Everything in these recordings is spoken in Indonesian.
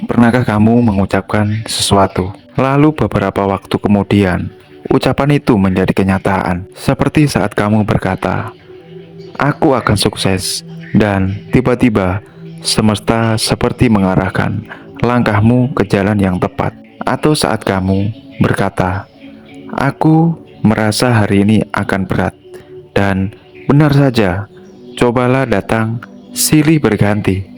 Pernahkah kamu mengucapkan sesuatu, lalu beberapa waktu kemudian, ucapan itu menjadi kenyataan? Seperti saat kamu berkata, "Aku akan sukses," dan tiba-tiba semesta seperti mengarahkan langkahmu ke jalan yang tepat. Atau saat kamu berkata, "Aku merasa hari ini akan berat," dan benar saja, cobalah datang silih berganti.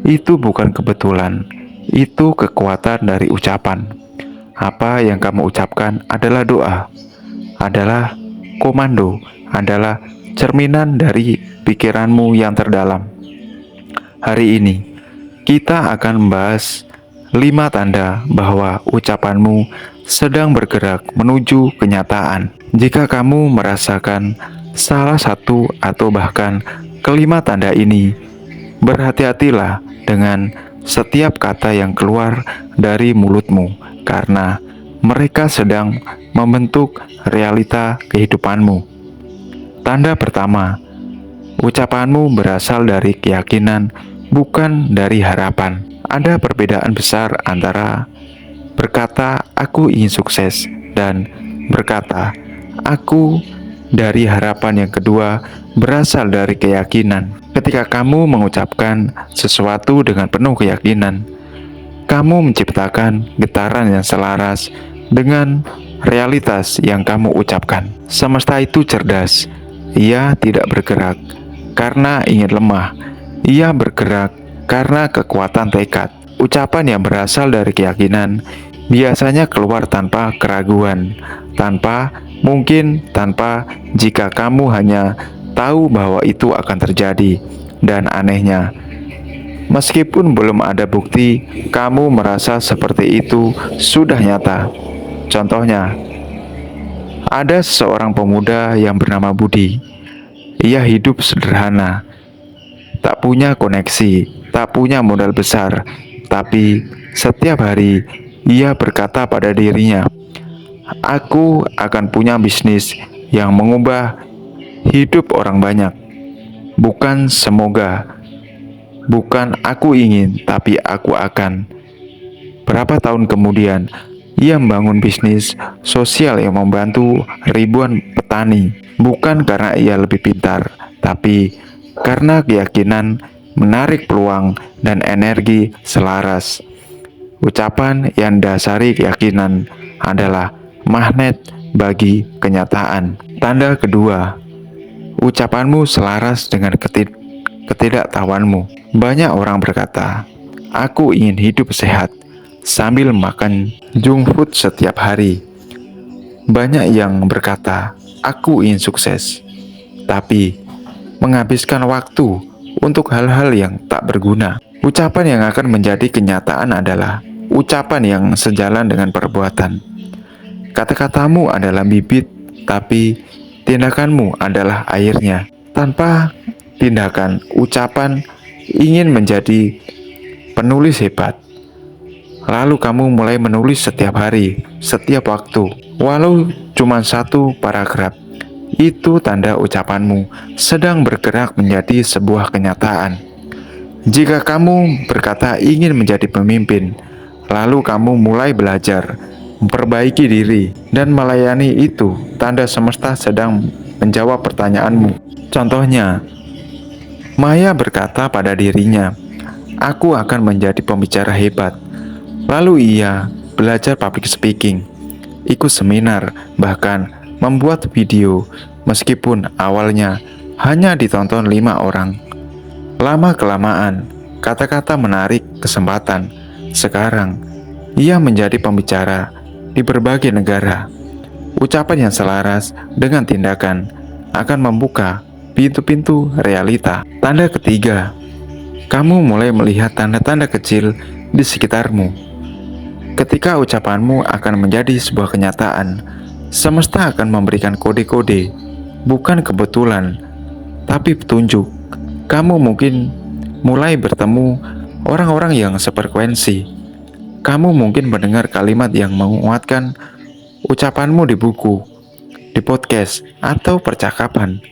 Itu bukan kebetulan, itu kekuatan dari ucapan. Apa yang kamu ucapkan adalah doa, adalah komando, adalah cerminan dari pikiranmu yang terdalam. Hari ini, kita akan membahas 5 tanda bahwa ucapanmu sedang bergerak menuju kenyataan. Jika kamu merasakan salah satu atau bahkan kelima tanda ini, berhati-hatilah dengan setiap kata yang keluar dari mulutmu, karena mereka sedang membentuk realita kehidupanmu. Tanda pertama, ucapanmu berasal dari keyakinan, bukan dari harapan. Ada perbedaan besar antara berkata "aku ingin sukses" dan berkata "aku", dari harapan yang kedua berasal dari keyakinan. Ketika kamu mengucapkan sesuatu dengan penuh keyakinan, kamu menciptakan getaran yang selaras dengan realitas yang kamu ucapkan. Semesta itu cerdas. Ia tidak bergerak karena ingin lemah. Ia bergerak karena kekuatan tekad. Ucapan yang berasal dari keyakinan biasanya keluar tanpa keraguan, tanpa jika kamu hanya tahu bahwa itu akan terjadi. Dan anehnya, meskipun belum ada bukti, kamu merasa seperti itu sudah nyata. Contohnya, ada seorang pemuda yang bernama Budi. Ia hidup sederhana, tak punya koneksi, tak punya modal besar, tapi setiap hari ia berkata pada dirinya, "Aku akan punya bisnis yang mengubah hidup orang banyak. Bukan semoga, bukan aku ingin, tapi aku akan." Berapa tahun kemudian, ia membangun bisnis sosial yang membantu ribuan petani. Bukan karena ia lebih pintar, tapi karena keyakinan menarik peluang dan energi selaras. Ucapan yang dasari keyakinan adalah magnet bagi kenyataan. Tanda kedua, ucapanmu selaras dengan ketidaktahuanmu. Banyak orang berkata, "Aku ingin hidup sehat," sambil makan junk food setiap hari. Banyak yang berkata, "Aku ingin sukses," tapi menghabiskan waktu untuk hal-hal yang tak berguna. Ucapan yang akan menjadi kenyataan adalah ucapan yang sejalan dengan perbuatan. Kata-katamu adalah bibit, tapi tindakanmu adalah airnya. Tanpa tindakan, ucapan ingin menjadi penulis hebat. Lalu kamu mulai menulis setiap hari, setiap waktu, walau cuma satu paragraf. Itu tanda ucapanmu sedang bergerak menjadi sebuah kenyataan. Jika kamu berkata ingin menjadi pemimpin, lalu kamu mulai belajar, memperbaiki diri, dan melayani, itu tanda semesta sedang menjawab pertanyaanmu. Contohnya, Maya berkata pada dirinya, "Aku akan menjadi pembicara hebat." Lalu ia belajar public speaking, ikut seminar, bahkan membuat video, meskipun awalnya hanya ditonton 5 orang. Lama-kelamaan, kata-kata menarik kesempatan. Sekarang, ia menjadi pembicara di berbagai negara. Ucapan yang selaras dengan tindakan akan membuka pintu-pintu realita. Tanda ketiga, kamu mulai melihat tanda-tanda kecil di sekitarmu. Ketika ucapanmu akan menjadi sebuah kenyataan, semesta akan memberikan kode-kode, bukan kebetulan, tapi petunjuk. Kamu mungkin mulai bertemu orang-orang yang sefrekuensi. Kamu mungkin mendengar kalimat yang menguatkan ucapanmu di buku, di podcast, atau percakapan.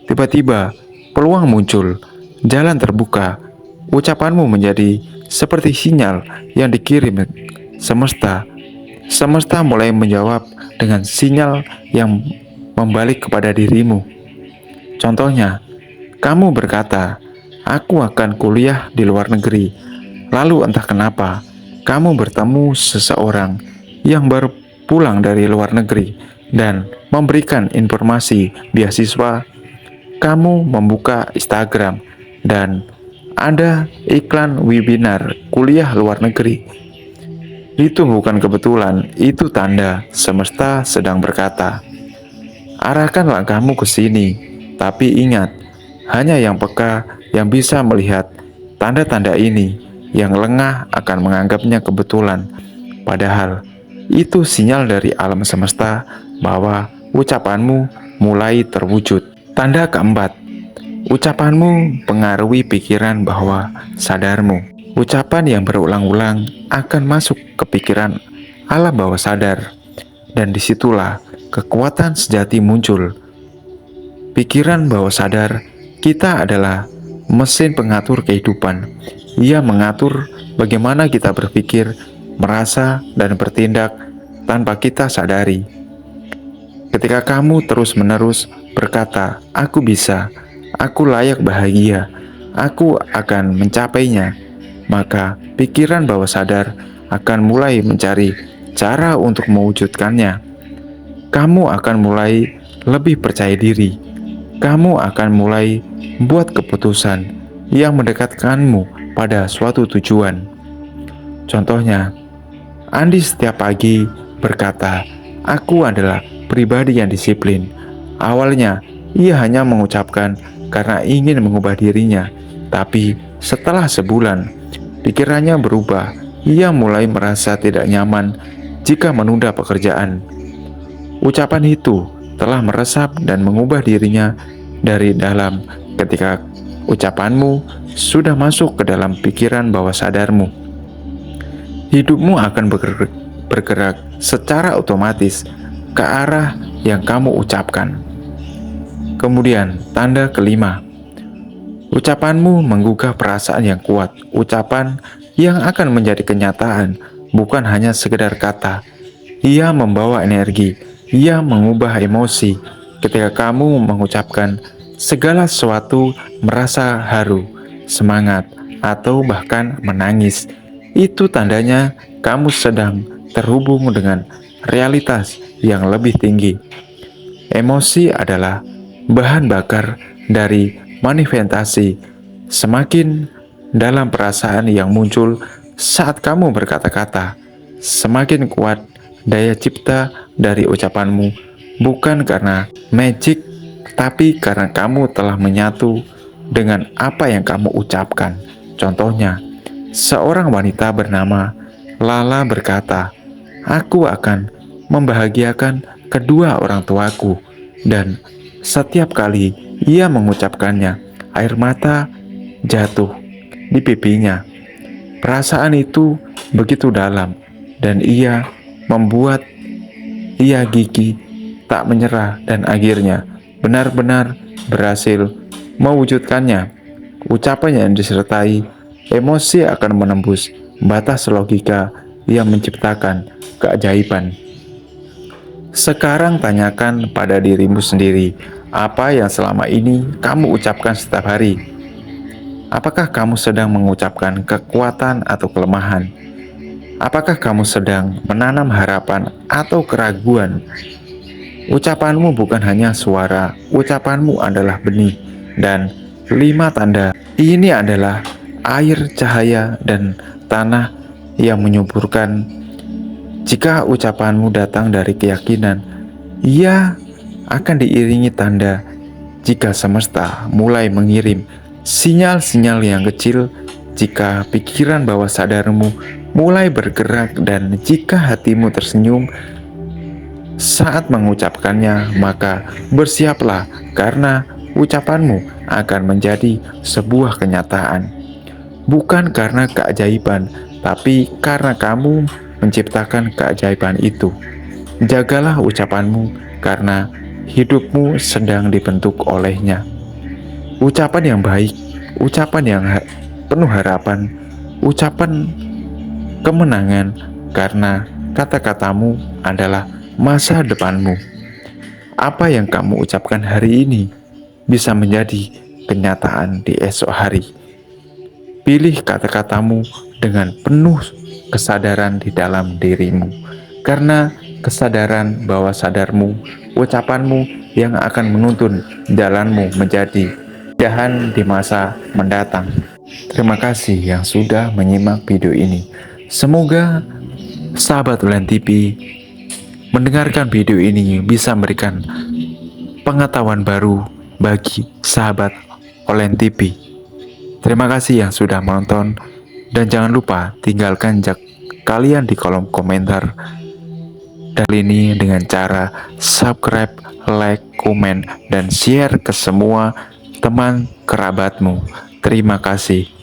Tiba-tiba, peluang muncul, jalan terbuka, ucapanmu menjadi seperti sinyal yang dikirim semesta. Semesta mulai menjawab dengan sinyal yang membalik kepada dirimu. Contohnya, kamu berkata, "Aku akan kuliah di luar negeri." Lalu entah kenapa, kamu bertemu seseorang yang baru pulang dari luar negeri dan memberikan informasi beasiswa. Kamu membuka Instagram dan ada iklan webinar kuliah luar negeri. Itu bukan kebetulan, itu tanda semesta sedang berkata, "Arahkan langkahmu ke sini." Tapi ingat, hanya yang peka yang bisa melihat tanda-tanda ini. Yang lengah akan menganggapnya kebetulan, padahal itu sinyal dari alam semesta bahwa ucapanmu mulai terwujud. Tanda keempat, ucapanmu pengaruhi pikiran bawah sadarmu. Ucapan yang berulang-ulang akan masuk ke pikiran alam bawah sadar, dan disitulah kekuatan sejati muncul. Pikiran bawah sadar kita adalah mesin pengatur kehidupan. Ia mengatur bagaimana kita berpikir, merasa, dan bertindak tanpa kita sadari. Ketika kamu terus-menerus berkata, "Aku bisa, aku layak bahagia, aku akan mencapainya," maka pikiran bawah sadar akan mulai mencari cara untuk mewujudkannya. Kamu akan mulai lebih percaya diri. Kamu akan mulai membuat keputusan yang mendekatkanmu pada suatu tujuan. Contohnya, Andi setiap pagi berkata, "Aku adalah pribadi yang disiplin." Awalnya, ia hanya mengucapkan karena ingin mengubah dirinya, tapi setelah sebulan, pikirannya berubah. Ia mulai merasa tidak nyaman jika menunda pekerjaan. Ucapan itu telah meresap dan mengubah dirinya dari dalam. Ketika ucapanmu sudah masuk ke dalam pikiran bawah sadarmu, hidupmu akan bergerak secara otomatis ke arah yang kamu ucapkan. Kemudian, tanda kelima, ucapanmu menggugah perasaan yang kuat. Ucapan yang akan menjadi kenyataan bukan hanya sekedar kata. Ia membawa energi, ia mengubah emosi. Ketika kamu mengucapkan, segala sesuatu merasa haru, semangat, atau bahkan menangis. Itu tandanya kamu sedang terhubung dengan realitas yang lebih tinggi. Emosi adalah bahan bakar dari manifestasi. Semakin dalam perasaan yang muncul saat kamu berkata-kata, semakin kuat daya cipta dari ucapanmu, bukan karena magic, tapi karena kamu telah menyatu dengan apa yang kamu ucapkan. Contohnya, seorang wanita bernama Lala berkata, "Aku akan membahagiakan kedua orang tuaku." Dan setiap kali ia mengucapkannya, air mata jatuh di pipinya. Perasaan itu begitu dalam, dan ia membuat ia gigih, tak menyerah, dan akhirnya benar-benar berhasil mewujudkannya. Ucapan yang disertai emosi akan menembus batas logika yang menciptakan keajaiban. Sekarang tanyakan pada dirimu sendiri, apa yang selama ini kamu ucapkan setiap hari? Apakah kamu sedang mengucapkan kekuatan atau kelemahan? Apakah kamu sedang menanam harapan atau keraguan? Ucapanmu bukan hanya suara, ucapanmu adalah benih. Dan 5 tanda ini adalah air, cahaya, dan tanah yang menyuburkan. Jika ucapanmu datang dari keyakinan, ia akan diiringi tanda. Jika semesta mulai mengirim sinyal-sinyal yang kecil, jika pikiran bawah sadarmu mulai bergerak, dan jika hatimu tersenyum saat mengucapkannya, maka bersiaplah karena ucapanmu akan menjadi sebuah kenyataan. Bukan karena keajaiban, tapi karena kamu menciptakan keajaiban itu. Jagalah ucapanmu karena hidupmu sedang dibentuk olehnya. Ucapan yang baik, ucapan yang penuh harapan, ucapan kemenangan karena kata-katamu adalah masa depanmu. Apa yang kamu ucapkan hari ini bisa menjadi kenyataan di esok hari. Pilih kata-katamu dengan penuh kesadaran di dalam dirimu, karena kesadaran bawah sadarmu, ucapanmu yang akan menuntun jalanmu menjadi jahan di masa mendatang. Terima kasih yang sudah menyimak video ini. Semoga sahabat Ulen TV mendengarkan video ini bisa memberikan pengetahuan baru bagi sahabat Olen TV. Terima kasih yang sudah menonton, dan jangan lupa tinggalkan jak kalian di kolom komentar. Dan ini dengan cara subscribe, like, komen, dan share ke semua teman kerabatmu. Terima kasih.